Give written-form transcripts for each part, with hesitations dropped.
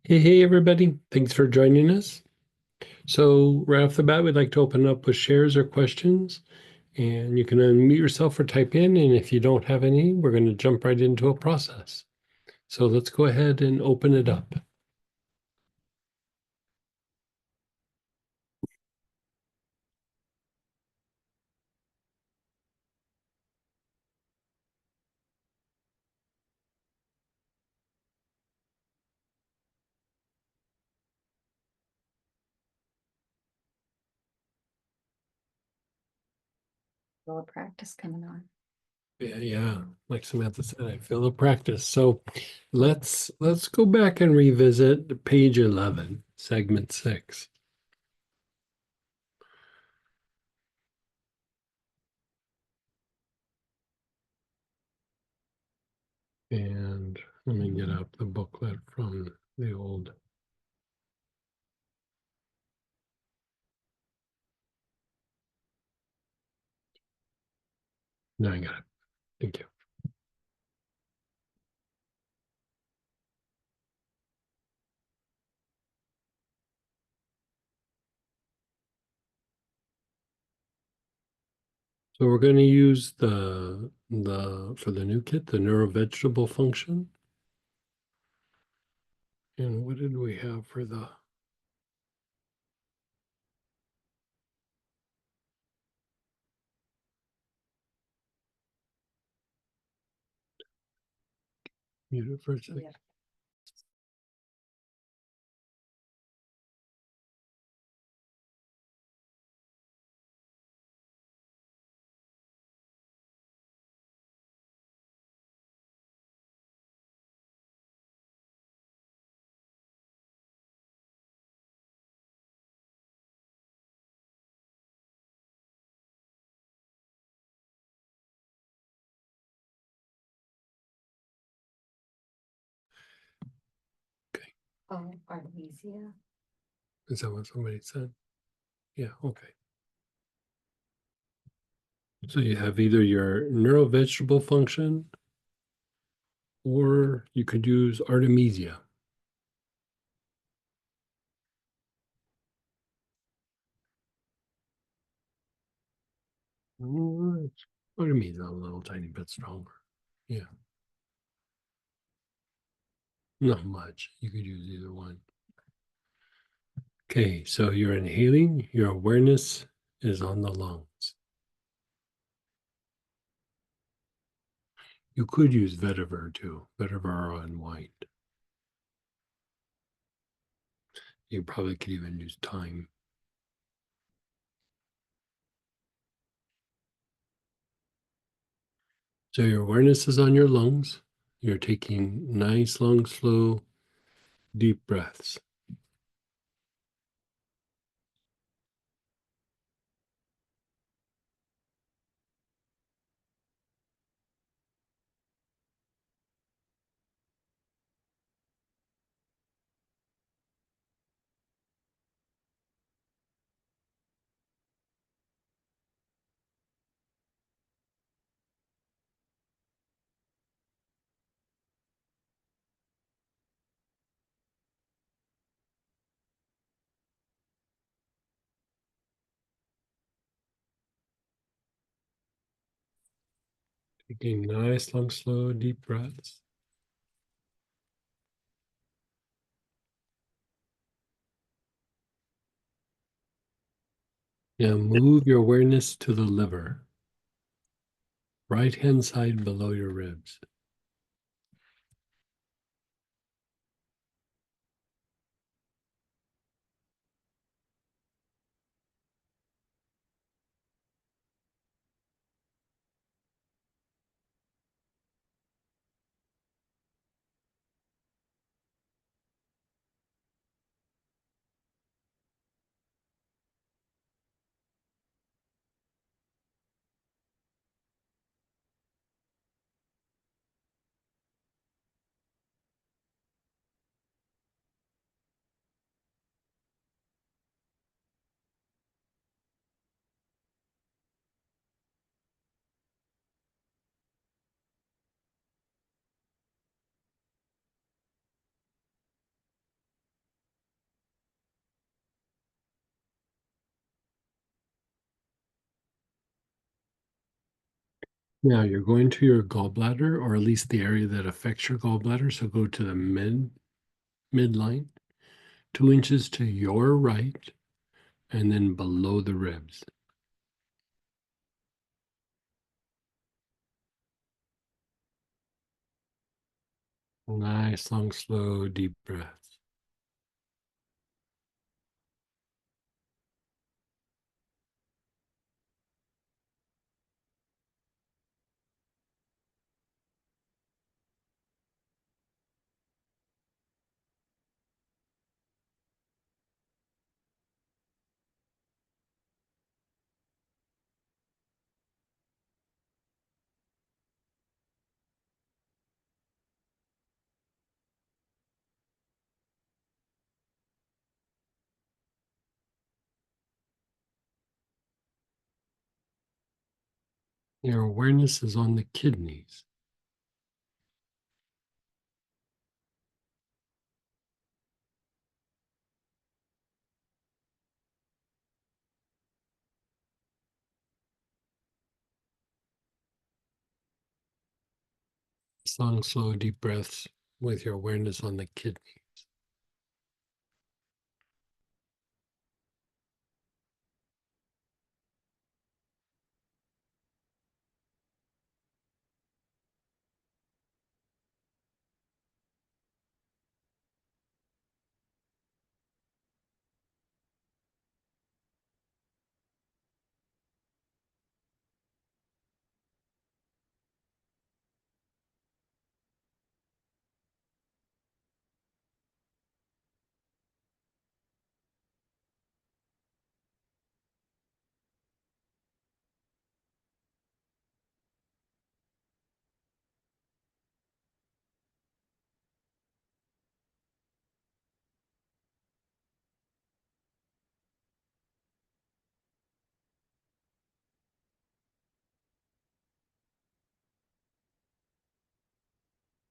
Hey, everybody. Thanks for joining us. So right off the bat, we'd like to open up with shares or questions, and you can unmute yourself or type in. And if you don't have any, we're going to jump right into a process. So let's go ahead and open it up. A little practice coming on. Yeah, like Samantha said, I feel the practice. So let's go back and revisit page 11, segment 6. And let me get up the booklet from the old. No, I got it. Thank you. So we're going to use the for the new kit, the neurovegetable function. And what did we have for the mute it for a second? Yeah. Okay. Oh, Artemisia. Is that what somebody said? Yeah, okay. So you have either your neurovegetable function or you could use Artemisia. Or Artemisia a little tiny bit stronger. Yeah. Not much. You could use either one. Okay, so you're inhaling, your awareness is on the lungs. You could use vetiver too, vetiver on white. You probably could even use thyme. So your awareness is on your lungs. You're taking nice, long, slow, deep breaths. Taking nice, long, slow, deep breaths. Now move your awareness to the liver, right hand side below your ribs. Now you're going to your gallbladder, or at least the area that affects your gallbladder. So go to the midline, 2 inches to your right, and then below the ribs. Nice, long, slow, deep breaths. Your awareness is on the kidneys. Long, slow, deep breaths with your awareness on the kidney.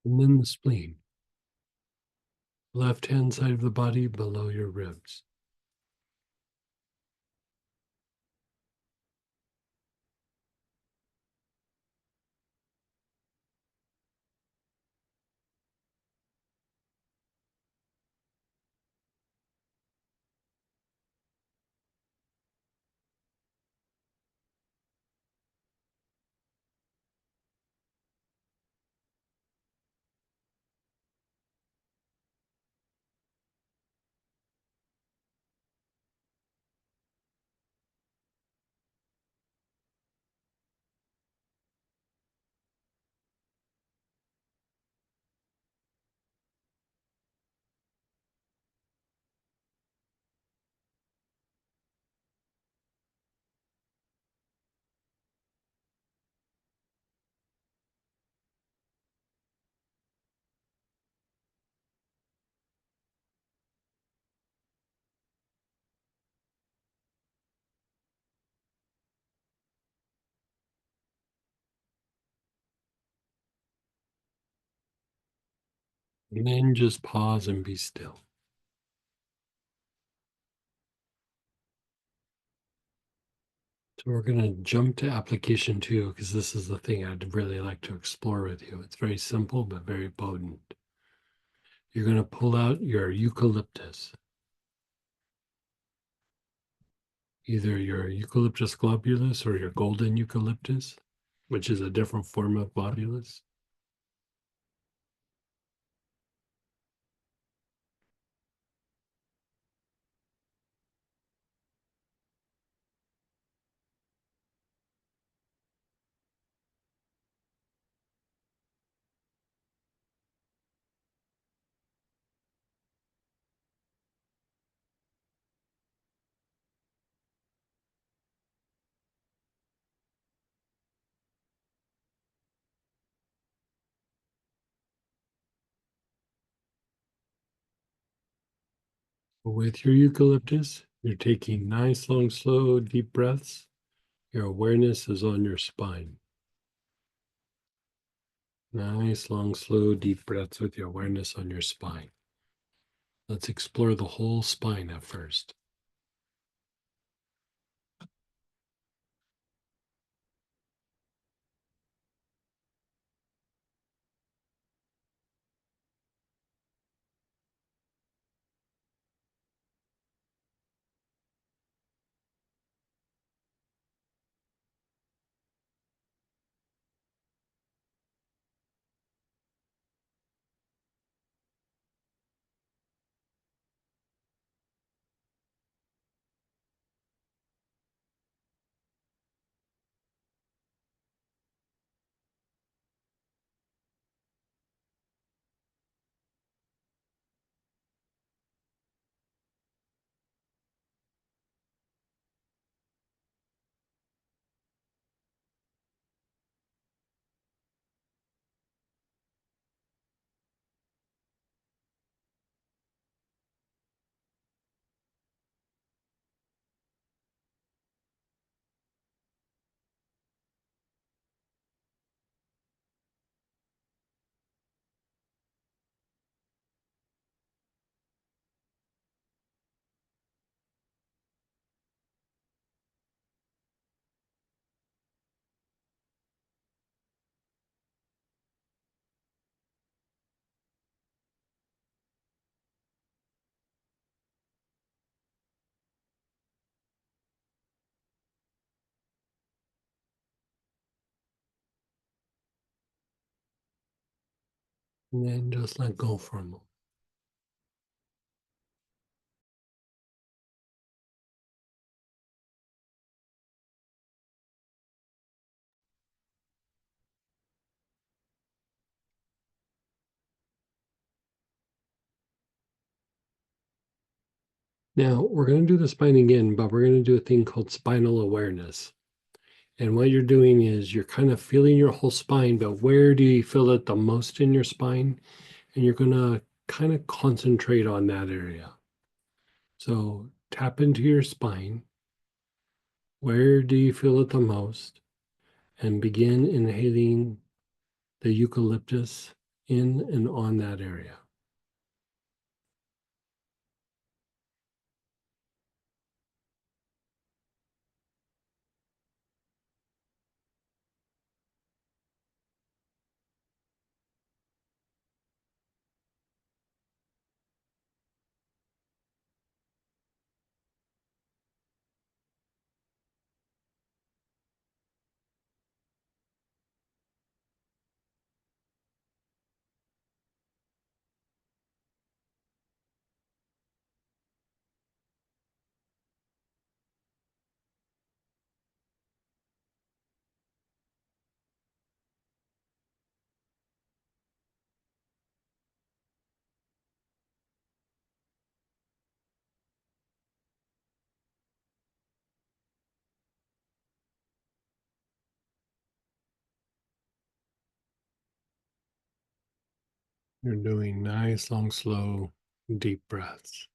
And then the spleen, left hand side of the body below your ribs. And then just pause and be still. So we're going to jump to application 2 because this is the thing I'd really like to explore with you. It's very simple, but very potent. You're going to pull out your eucalyptus, either your Eucalyptus globulus or your golden eucalyptus, which is a different form of globulus. With your eucalyptus, you're taking nice, long, slow, deep breaths. Your awareness is on your spine. Nice, long, slow, deep breaths with your awareness on your spine. Let's explore the whole spine at first. And then just let go for a moment. Now, we're going to do the spine again, but we're going to do a thing called spinal awareness. And what you're doing is you're kind of feeling your whole spine, but where do you feel it the most in your spine? And you're going to kind of concentrate on that area. So tap into your spine. Where do you feel it the most? And begin inhaling the eucalyptus in and on that area. You're doing nice, long, slow, deep breaths.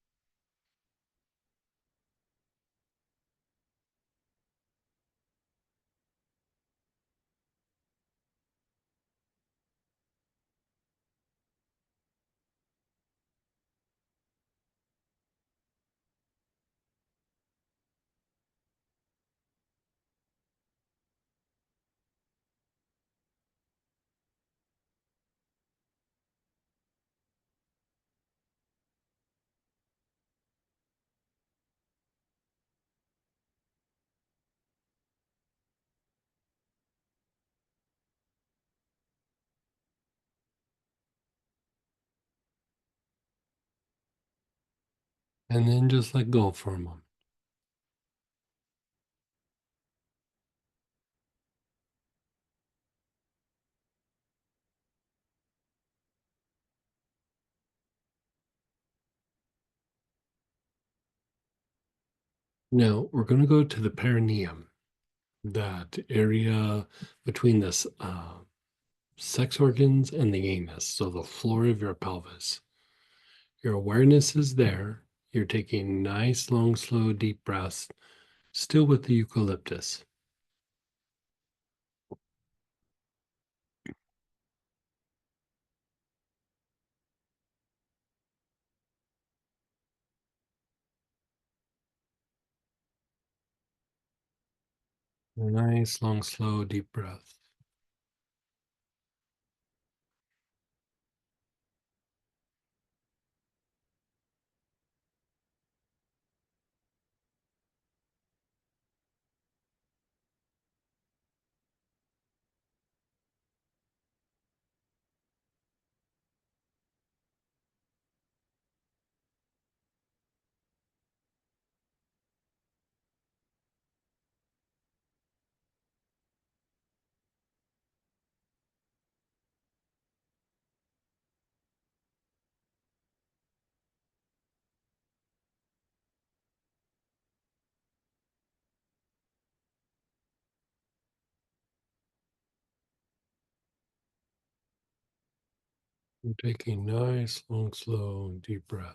And then just let go for a moment. Now we're going to go to the perineum, that area between the sex organs and the anus, so the floor of your pelvis. Your awareness is there. You're taking nice, long, slow, deep breaths, still with the eucalyptus. Nice, long, slow, deep breath. You're taking nice, long, slow, deep breath.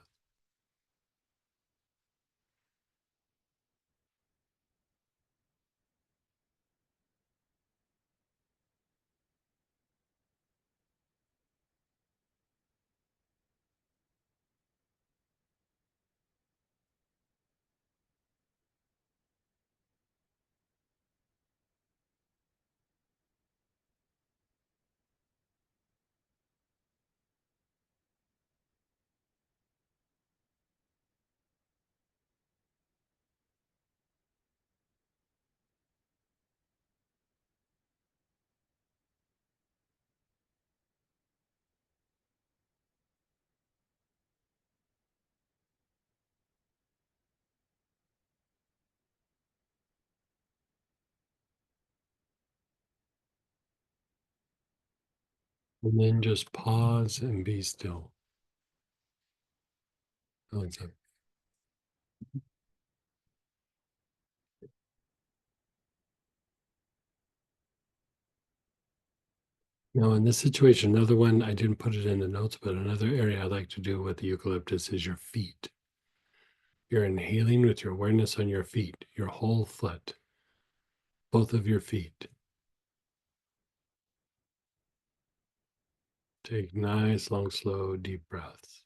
And then just pause and be still. That's it. Now, in this situation, another one, I didn't put it in the notes, but another area I like to do with the eucalyptus is your feet. You're inhaling with your awareness on your feet, your whole foot, both of your feet. Take nice, long, slow, deep breaths.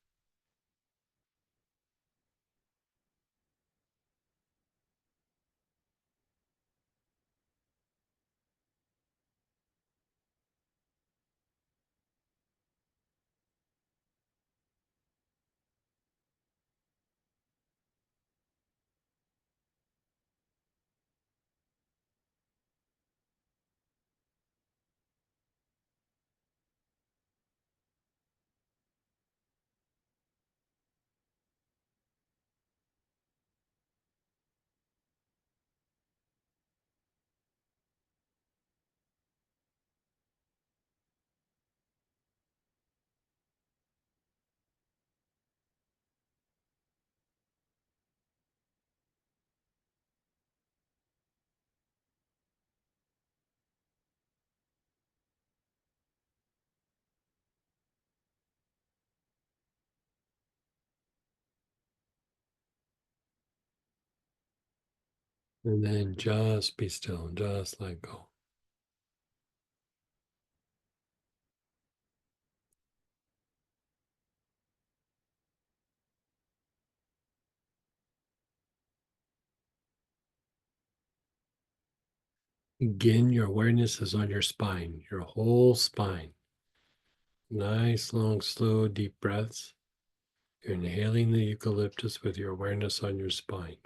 And then just be still and just let go. Again, your awareness is on your spine, your whole spine. Nice, long, slow, deep breaths. You're inhaling the eucalyptus with your awareness on your spine.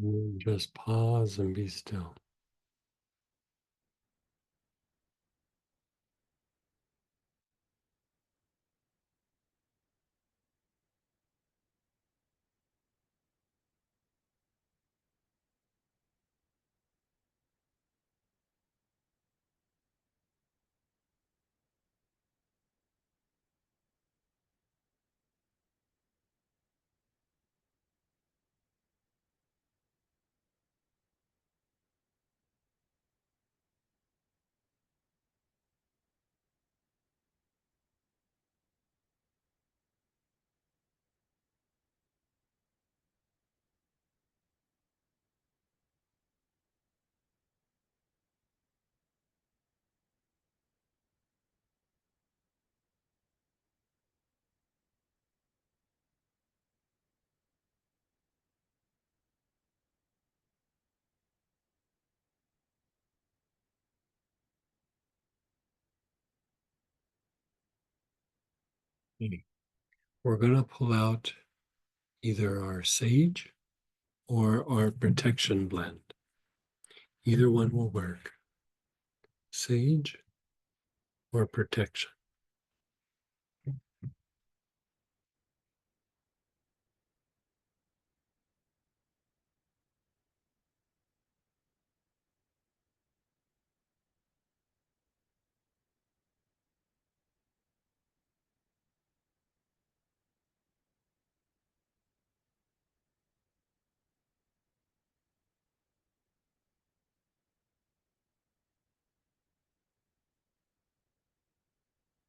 And just pause and be still. Okay. We're going to pull out either our sage or our protection blend. Either one will work. Sage or protection.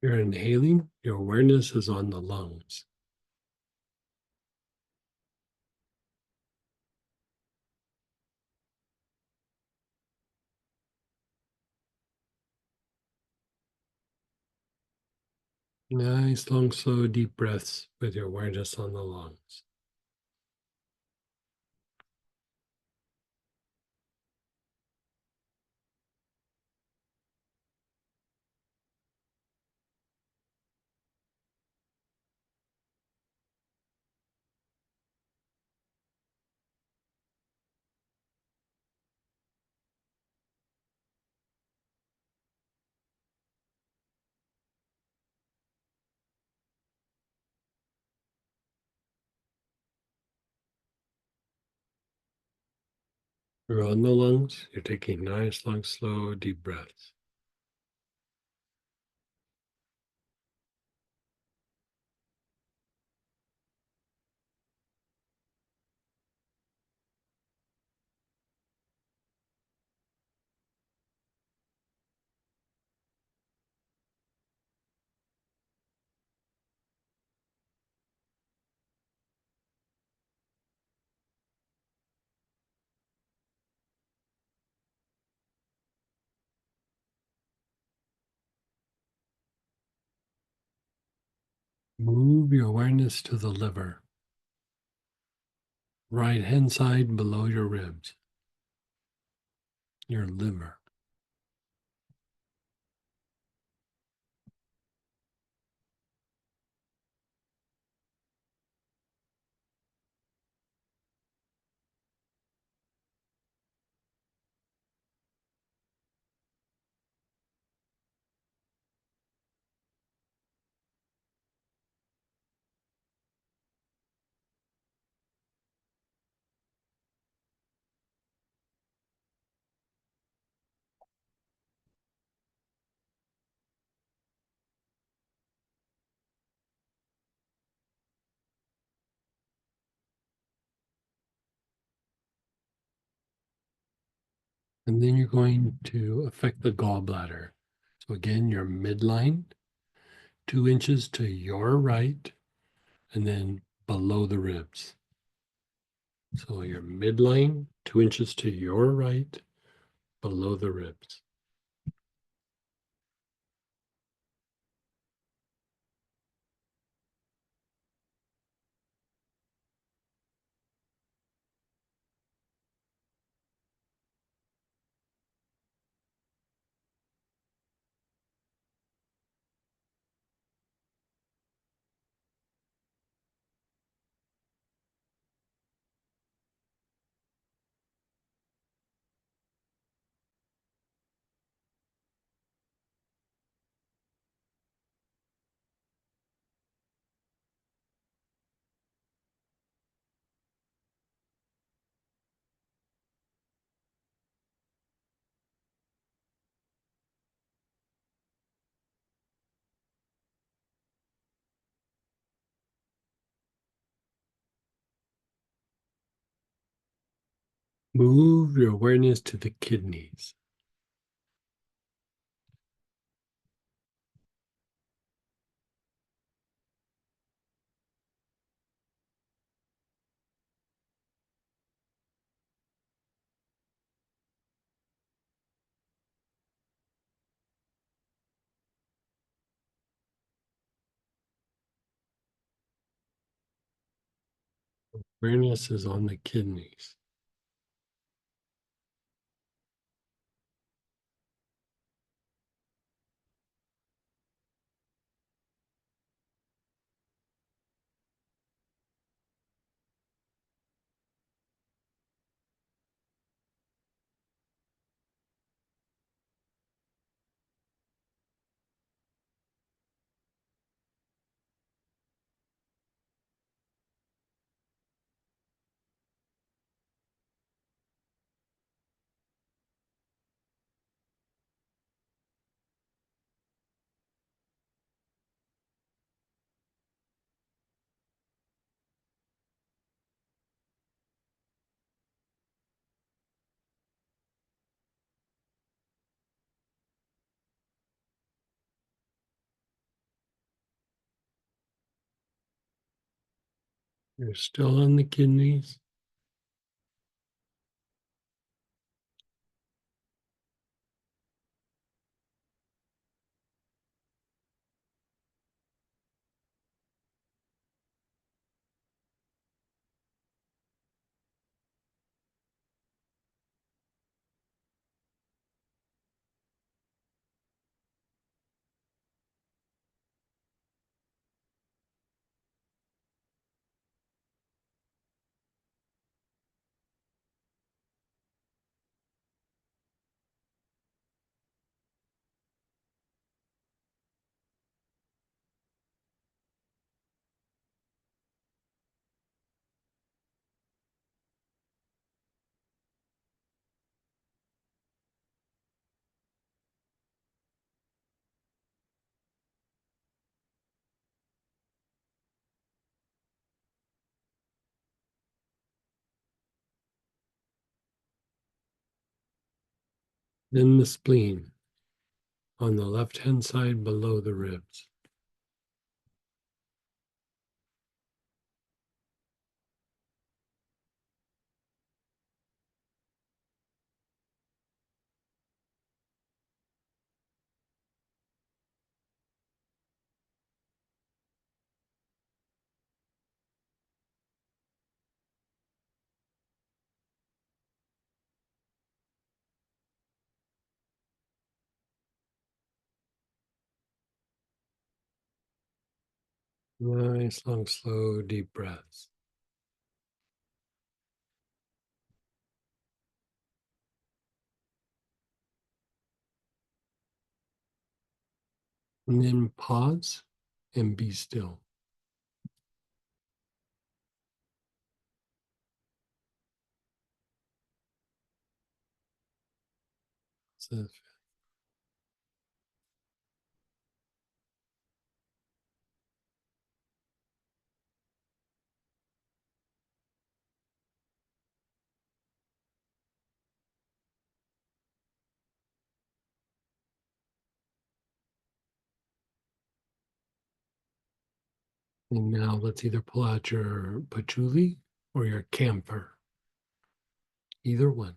You're inhaling, your awareness is on the lungs. Nice, long, slow, deep breaths with your awareness on the lungs. You're on the lungs. You're taking nice, long, slow, deep breaths. Move your awareness to the liver, right hand side below your ribs, your liver. And then you're going to affect the gallbladder. So again, your midline, 2 inches to your right, and then below the ribs. So your midline, 2 inches to your right, below the ribs. Move your awareness to the kidneys. Awareness is on the kidneys. You're still on the kidneys. Then the spleen on the left-hand side below the ribs. Nice, long, slow, deep breaths. And then pause and be still. So and now let's either pull out your patchouli or your camphor. Either one.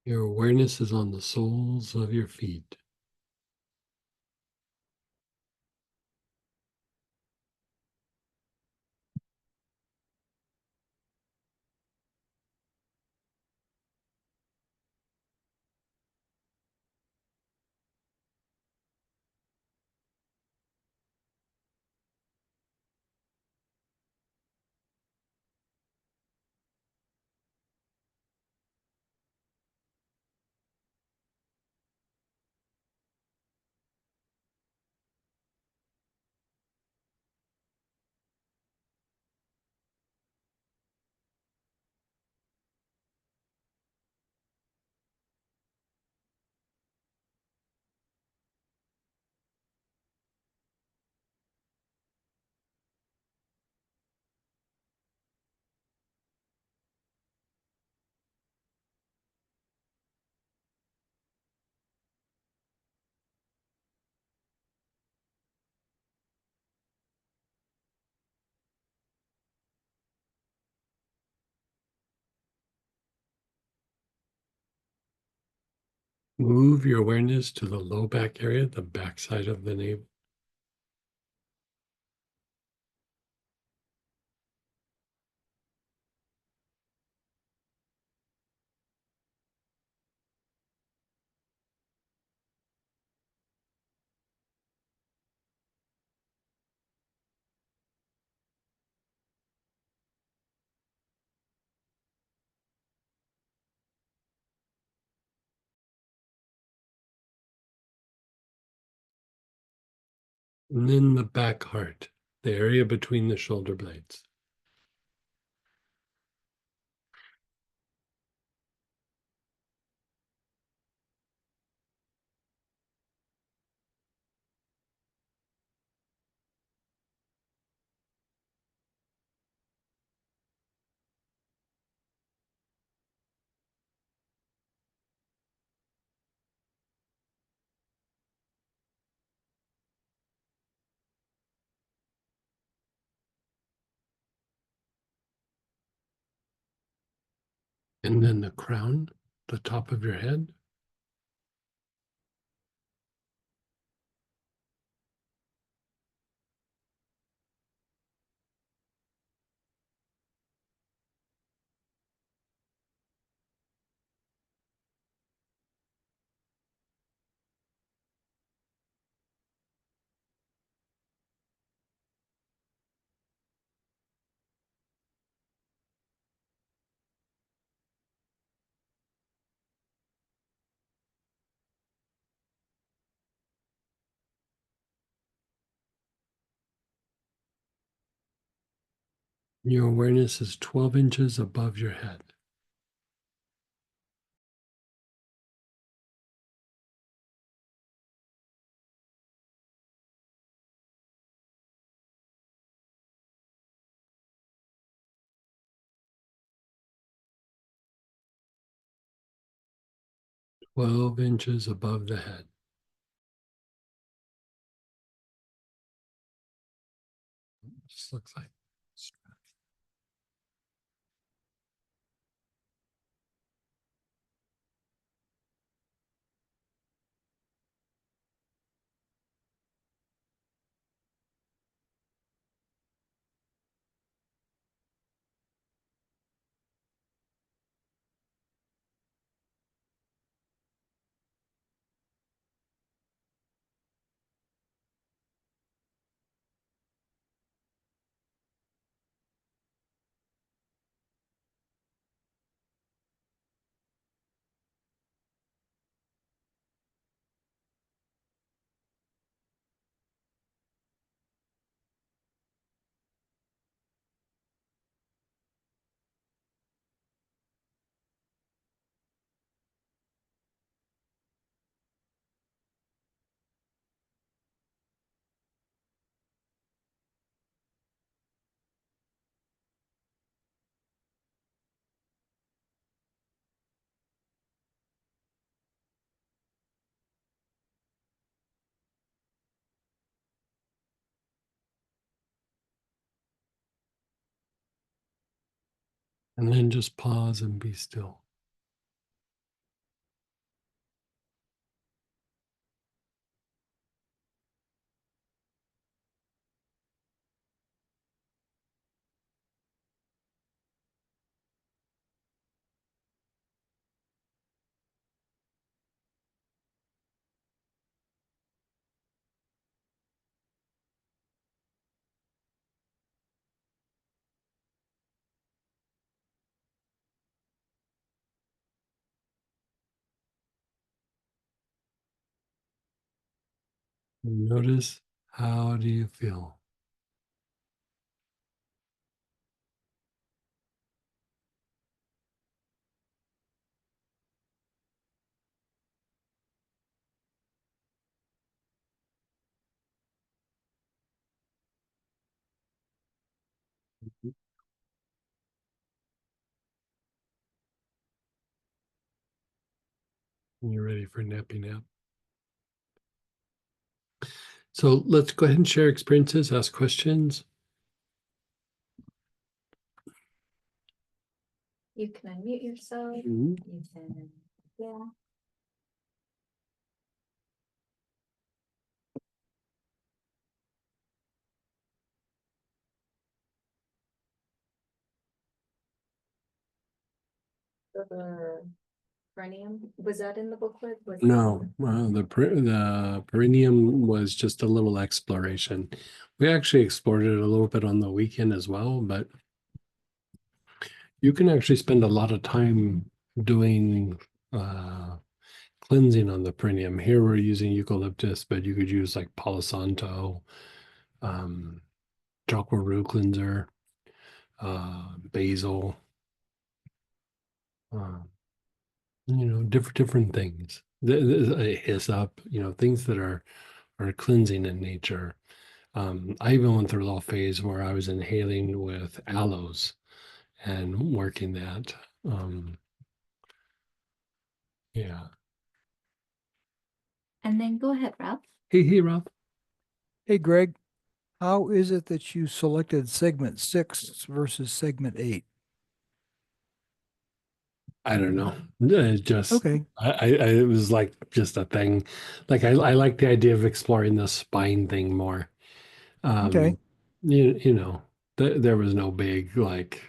Your awareness is on the soles of your feet. Move your awareness to the low back area, the back side of the navel. And then the back heart, the area between the shoulder blades. And then the crown, the top of your head. Your awareness is 12 inches above your head. Twelve inches above the head. Just looks like. And then just pause and be still. And notice, how do you feel? You're ready for nappy nap. So let's go ahead and share experiences, ask questions. You can unmute yourself. Mhm. You can, yeah. So the perineum, was that in the booklet? Was No, the perineum was just a little exploration. We actually explored it a little bit on the weekend as well, but you can actually spend a lot of time doing cleansing on the perineum. Here we're using eucalyptus, but you could use like Palo Santo, chakra root cleanser, basil, uh, different things. Hyssop, things that are cleansing in nature. I even went through a little phase where I was inhaling with aloes and working that. Yeah. And then go ahead, Ralph. Hey, Rob. Hey, Greg, how is it that you selected segment 6 versus segment 8? I don't know. It just, Okay, it was like just a thing. Like I like the idea of exploring the spine thing more. okay. Um, you know, there was no big like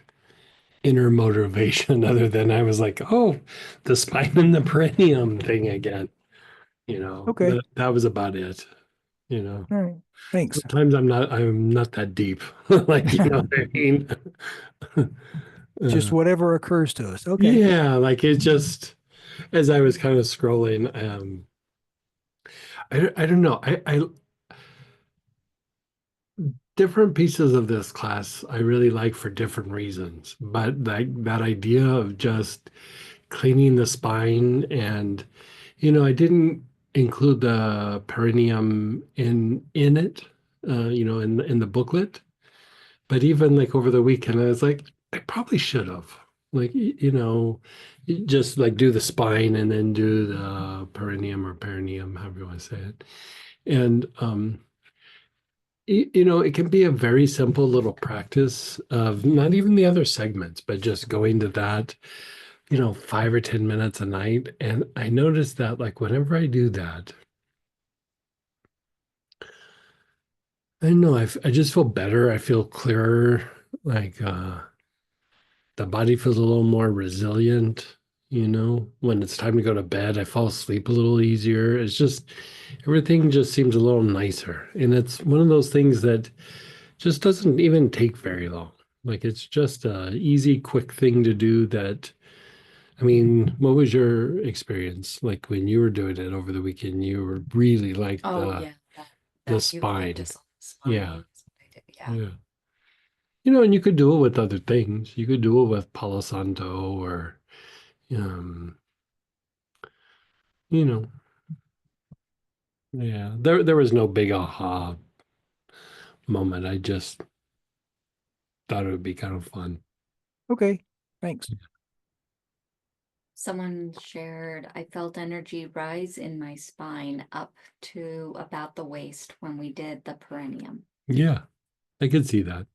inner motivation other than I was like, oh, the spine and the perineum thing again. Okay. That was about it. You know, All right. Thanks. sometimes I'm not that deep. Like, you know what I mean? Just Uh, whatever occurs to us. Okay. yeah, like it just as I was kind of scrolling, I don't know. I different pieces of this class I really like for different reasons, but like that idea of just cleaning the spine and I didn't include the perineum in it, in the booklet. But even like over the weekend, I was like, I probably should have. Like, just like do the spine and then do the perineum or perineum, however you want to say it. And it can be a very simple little practice of not even the other segments, but just going to that, 5 or 10 minutes a night. And I noticed that like whenever I do that, I don't know, I just feel better. I feel clearer. Like the body feels a little more resilient, when it's time to go to bed, I fall asleep a little easier. It's just everything just seems a little nicer. And it's one of those things that just doesn't even take very long. Like it's just a easy, quick thing to do that. I mean, what was your experience like when you were doing it over the weekend? You were really like Oh, yeah, the that spine. eucalyptus on the Yeah. spine. is what I did, Yeah. Yeah. And you could do it with other things. You could do it with Palo Santo or um, you know, yeah. There was no big aha moment. I just thought it would be kind of fun. Okay. Thanks. Someone shared, I felt energy rise in my spine up to about the waist when we did the perineum. Yeah, I could see that.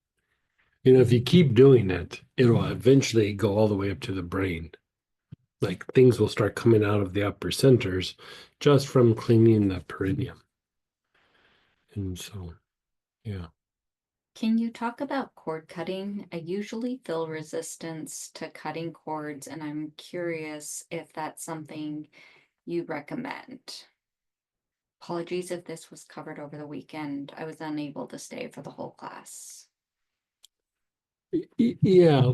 If you keep doing it, it'll eventually go all the way up to the brain. Like things will start coming out of the upper centers just from cleaning the perineum. And so, yeah. Can you talk about cord cutting? I usually feel resistance to cutting cords, and I'm curious if that's something you recommend. Apologies if this was covered over the weekend. I was unable to stay for the whole class. Yeah,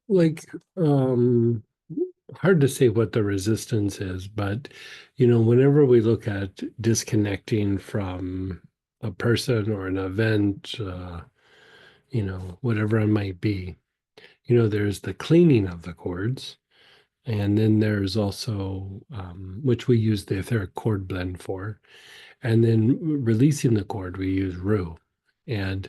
like hard to say what the resistance is, but whenever we look at disconnecting from a person or an event, whatever it might be, there's the cleaning of the cords, and then there's also which we use the etheric cord blend for, and then releasing the cord, we use Rue. And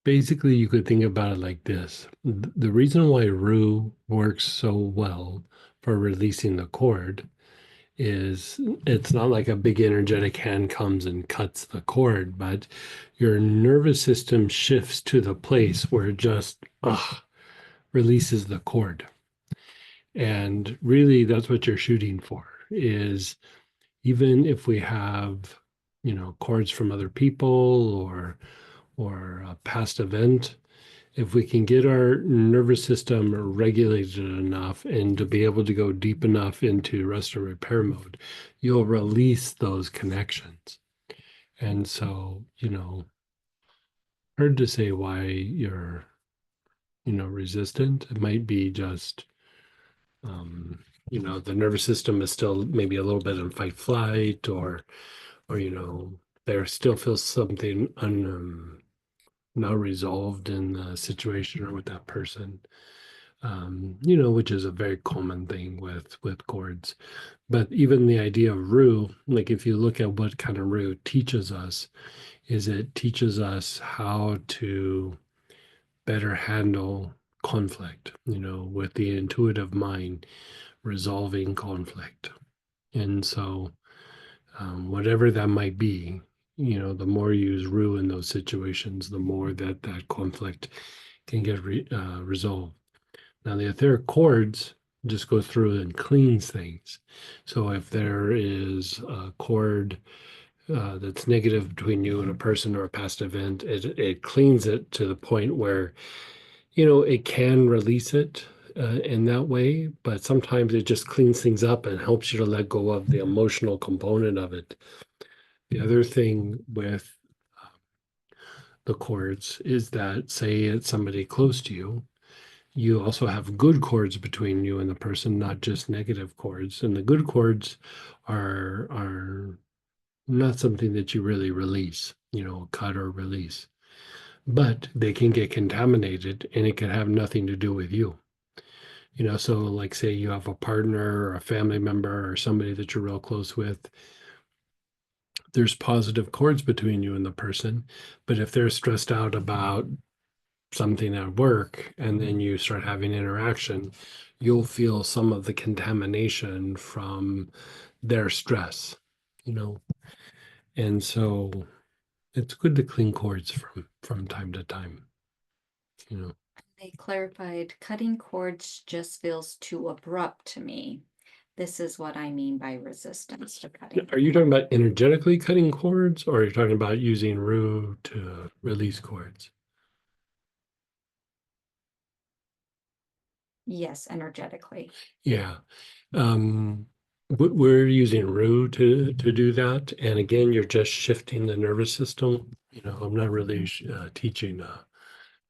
basically, you could think about it like this. The reason why Rue works so well for releasing the cord is it's not like a big energetic hand comes and cuts the cord, but your nervous system shifts to the place where it just releases the cord. And really, that's what you're shooting for is even if we have, cords from other people or a past event, if we can get our nervous system regulated enough and to be able to go deep enough into rest and repair mode, you'll release those connections. And so, hard to say why you're, resistant. It might be just, um, the nervous system is still maybe a little bit in fight flight or, there still feels something not resolved in the situation or with that person, which is a very common thing with chords. But even the idea of Rue, like if you look at what kind of Rue teaches us, is it teaches us how to better handle conflict, with the intuitive mind, resolving conflict. And so, whatever that might be, the more you use Rue in those situations, the more that conflict can get resolved. Now, the etheric cords just go through and cleans things. So if there is a cord that's negative between you and a person or a past event, it cleans it to the point where, it can release it in that way, but sometimes it just cleans things up and helps you to let go of the emotional component of it. The other thing with the cords is that, say it's somebody close to you, you also have good cords between you and the person, not just negative cords. And the good cords are not something that you really release, cut or release. But they can get contaminated and it can have nothing to do with you. So like say you have a partner or a family member or somebody that you're real close with, there's positive cords between you and the person. But if they're stressed out about something at work and then you start having interaction, you'll feel some of the contamination from their stress, you know. And so it's good to clean cords from time to time, you know. They clarified cutting cords just feels too abrupt to me. This is what I mean by resistance to cutting. Are you talking about energetically cutting cords, or are you talking about using Ru to release cords? Yes, energetically. Yeah. We're using Ru to do that. And again, you're just shifting the nervous system. I'm not really teaching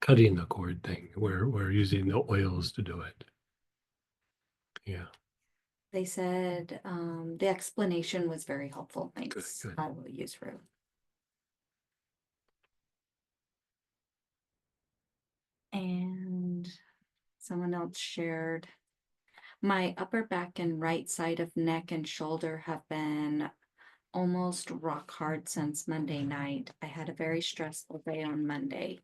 cutting the cord thing. We're using the oils to do it. Yeah. They said the explanation was very helpful. Thanks. Good. I will use Rue. And someone else shared, my upper back and right side of neck and shoulder have been almost rock hard since Monday night. I had a very stressful day on Monday.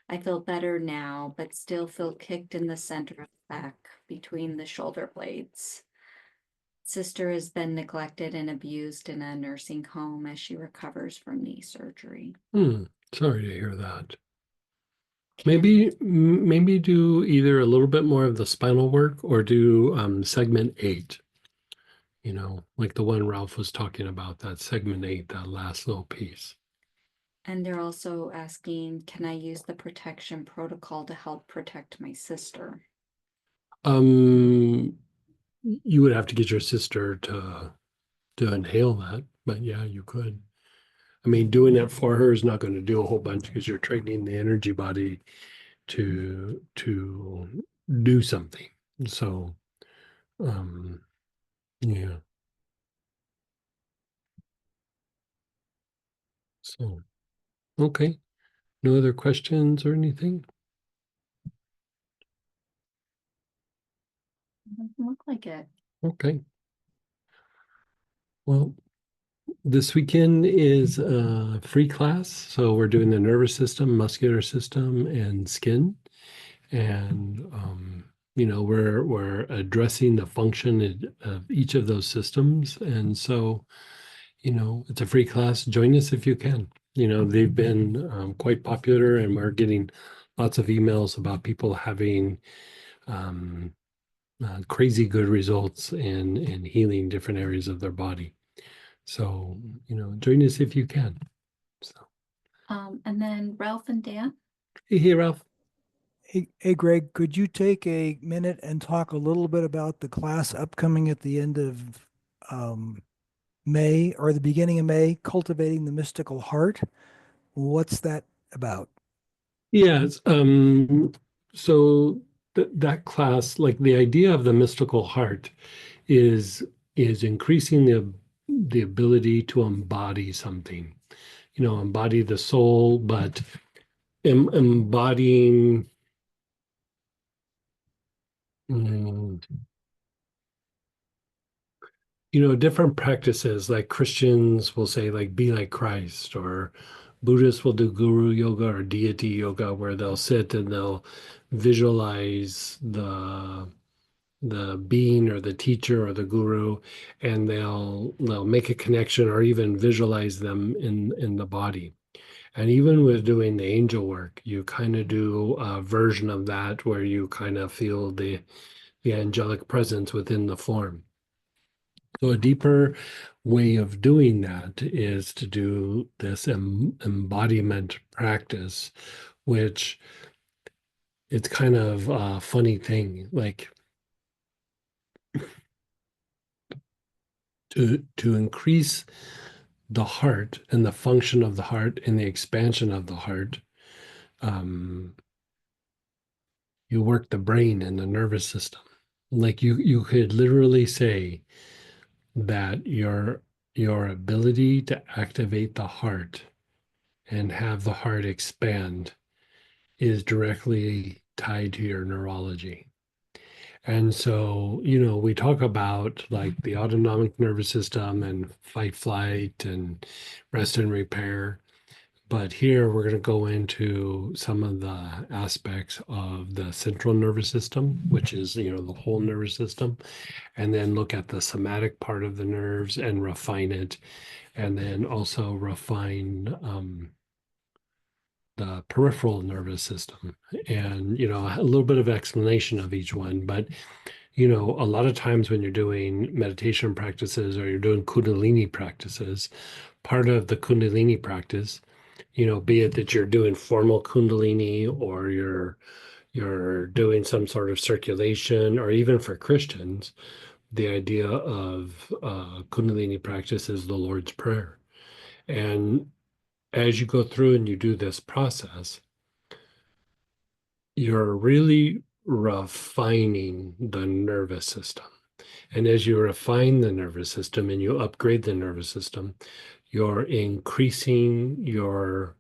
I feel better now, but still feel kicked in the center of the back between the shoulder blades. Sister has been neglected and abused in a nursing home as she recovers from knee surgery. Sorry to hear that. Maybe do either a little bit more of the spinal work or do segment 8. Like the one Ralph was talking about, that segment 8, that last little piece. And they're also asking, can I use the protection protocol to help protect my sister? You would have to get your sister to inhale that, but yeah, you could. I mean, doing that for her is not going to do a whole bunch because you're training the energy body to do something. So, yeah. So, okay. No other questions or anything? Doesn't look like it. Okay. Well, this weekend is a free class. So we're doing the nervous system, muscular system, and skin. And we're addressing the function of each of those systems. And so, it's a free class. Join us if you can. They've been quite popular, and we're getting lots of emails about people having crazy good results in healing different areas of their body. So, join us if you can. So, And then Ralph and Dan. hey, Ralph. Hey, Greg, could you take a minute and talk a little bit about the class upcoming at the end of May or the beginning of May, Cultivating the Mystical Heart? What's that about? Yes. So that class, like the idea of the mystical heart is increasing the ability to embody something, embody the soul, but embodying different practices. Like Christians will say, like, be like Christ, or Buddhists will do guru yoga or deity yoga, where they'll sit and they'll visualize the being or the teacher or the guru, and they'll make a connection or even visualize them in the body. And even with doing the angel work, you kind of do a version of that where you kind of feel the angelic presence within the form. So a deeper way of doing that is to do this embodiment practice, which it's kind of a funny thing, like to increase the heart and the function of the heart and the expansion of the heart. You work the brain and the nervous system. Like you could literally say that your ability to activate the heart and have the heart expand is directly tied to your neurology. And so, we talk about like the autonomic nervous system and fight, flight, and rest and repair. But here we're going to go into some of the aspects of the central nervous system, which is, the whole nervous system, and then look at the somatic part of the nerves and refine it, and then also refine the peripheral nervous system, and a little bit of explanation of each one. But a lot of times when you're doing meditation practices or you're doing kundalini practices, part of the kundalini practice, be it that you're doing formal kundalini or you're doing some sort of circulation, or even for Christians, the idea of kundalini practice is the Lord's Prayer. And as you go through and you do this process, you're really refining the nervous system. And as you refine the nervous system and you upgrade the nervous system, you're increasing your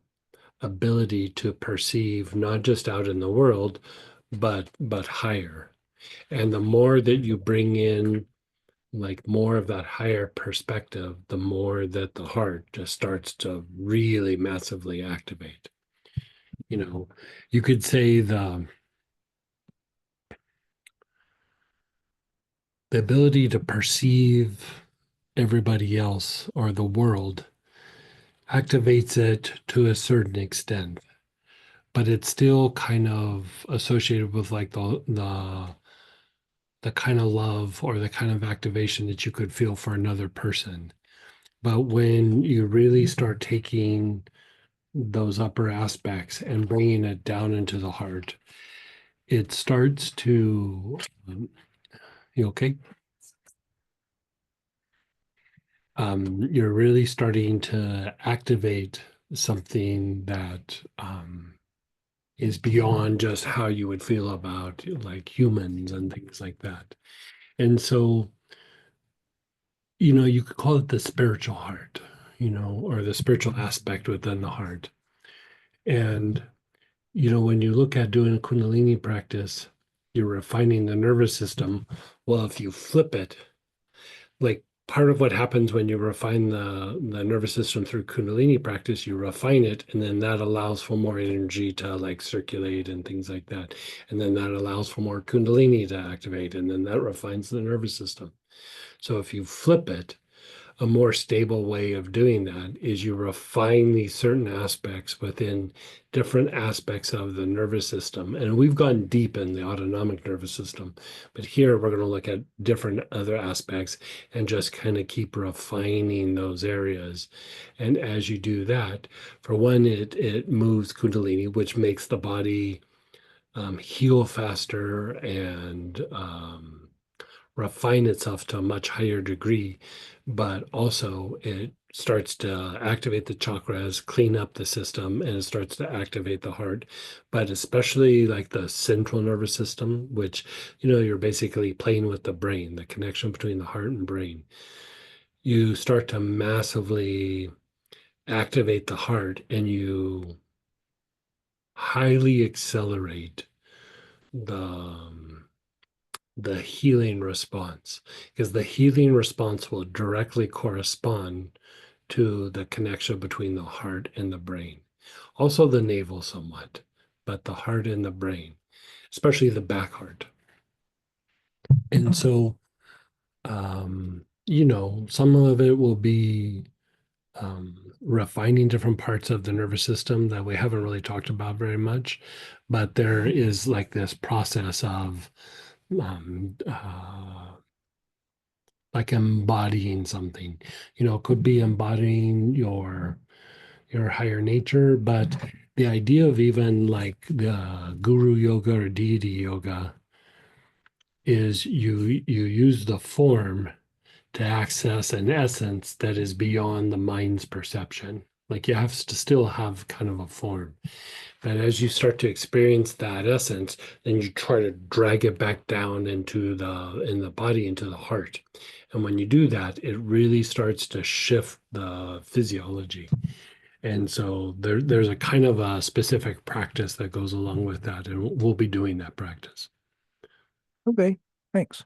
ability to perceive not just out in the world, but higher. And the more that you bring in like more of that higher perspective, the more that the heart just starts to really massively activate. You could say the ability to perceive everybody else or the world activates it to a certain extent, but it's still kind of associated with like the kind of love or the kind of activation that you could feel for another person. But when you really start taking those upper aspects and bringing it down into the heart, it starts to, you okay? You're really starting to activate something that is beyond just how you would feel about like humans and things like that. And so, you could call it the spiritual heart, or the spiritual aspect within the heart. And, when you look at doing a Kundalini practice, you're refining the nervous system. Well, if you flip it, like part of what happens when you refine the nervous system through Kundalini practice, you refine it, and then that allows for more energy to like circulate and things like that. And then that allows for more Kundalini to activate, and then that refines the nervous system. So if you flip it, a more stable way of doing that is you refine these certain aspects within different aspects of the nervous system. And we've gone deep in the autonomic nervous system, but here we're going to look at different other aspects and just kind of keep refining those areas. And as you do that, for one, it moves Kundalini, which makes the body heal faster and refine itself to a much higher degree, but also it starts to activate the chakras, clean up the system, and it starts to activate the heart. But especially like the central nervous system, which, you're basically playing with the brain, the connection between the heart and brain. You start to massively activate the heart and you highly accelerate the healing response, because the healing response will directly correspond to the connection between the heart and the brain. Also the navel somewhat, but the heart and the brain, especially the back heart. And so, some of it will be refining different parts of the nervous system that we haven't really talked about very much. But there is like this process of um, uh, like embodying something. It could be embodying your higher nature, but the idea of even like the guru yoga or deity yoga is you use the form to access an essence that is beyond the mind's perception. Like you have to still have kind of a form. But as you start to experience that essence, then you try to drag it back down in the body, into the heart. And when you do that, it really starts to shift the physiology. And so there's a kind of a specific practice that goes along with that. And we'll be doing that practice. Okay, thanks.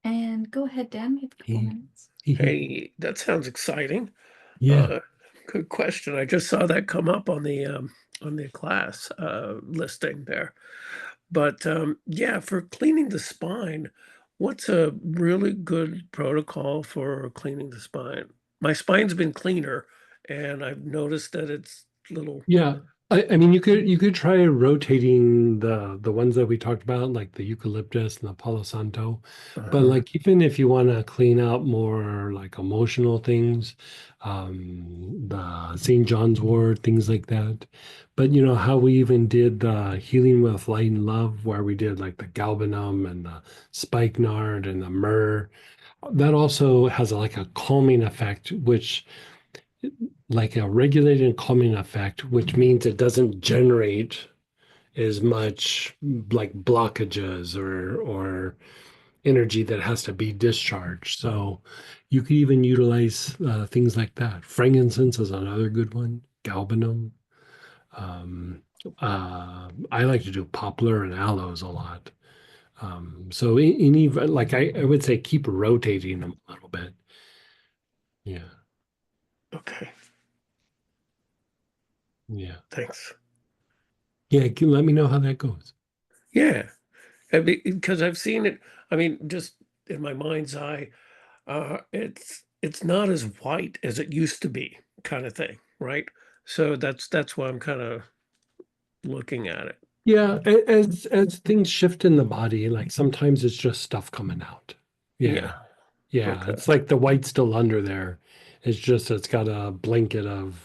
And go ahead, Dan, you have a couple Yeah. minutes. Hey, that sounds exciting. Yeah. Good question. I just saw that come up on the class listing there. But yeah, for cleaning the spine, what's a really good protocol for cleaning the spine? My spine's been cleaner, and I've noticed that it's little. Yeah. I mean you could try rotating the ones that we talked about, like the eucalyptus and the Palo Santo. But like even if you want to clean out more like emotional things, the St. John's wort, things like that. But how we even did the healing with light and love, where we did like the galbanum and the spikenard and the myrrh, that also has like a calming effect, which like a regulated and calming effect, which means it doesn't generate as much like blockages or energy that has to be discharged. So you could even utilize things like that. Frankincense is another good one. Galbanum. I like to do poplar and aloes a lot. So any like I would say keep rotating them a little bit. Yeah, Okay, yeah, thanks. yeah. Let me know how that goes. Yeah, because I've seen it. I mean, just in my mind's eye, it's not as white as it used to be, kind of thing, right? So that's why I'm kind of looking at it. Yeah, as things shift in the body, like sometimes it's just stuff coming out. Yeah. Yeah, Okay. it's like the white's still under there. It's got a blanket of,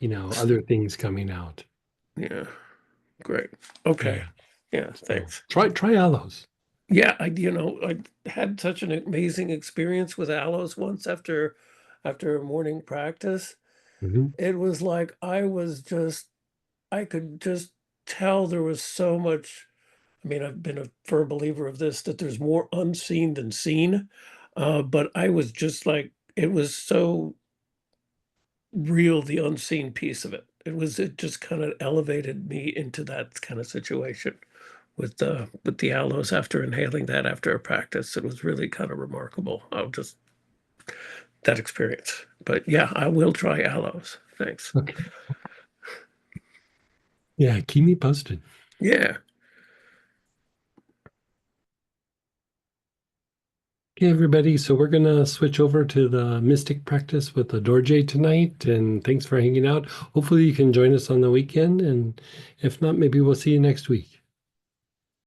other things coming out. Yeah. Great. Okay. Yeah. Yeah. So Thanks. try aloes. Yeah. I had such an amazing experience with aloes once after a morning practice. Mhm. It was like I could just tell there was so much. I mean, I've been a firm believer of this, that there's more unseen than seen. But I was just like, it was so real, the unseen piece of it. It just kind of elevated me into that kind of situation with the aloes after inhaling that after a practice. It was really kind of remarkable. I'll just that experience. But yeah, I will try aloes. Thanks. Okay. Yeah, keep me posted. Yeah. Okay, everybody. So we're gonna switch over to the mystic practice with the Dorje tonight. And thanks for hanging out. Hopefully you can join us on the weekend. And if not, maybe we'll see you next week.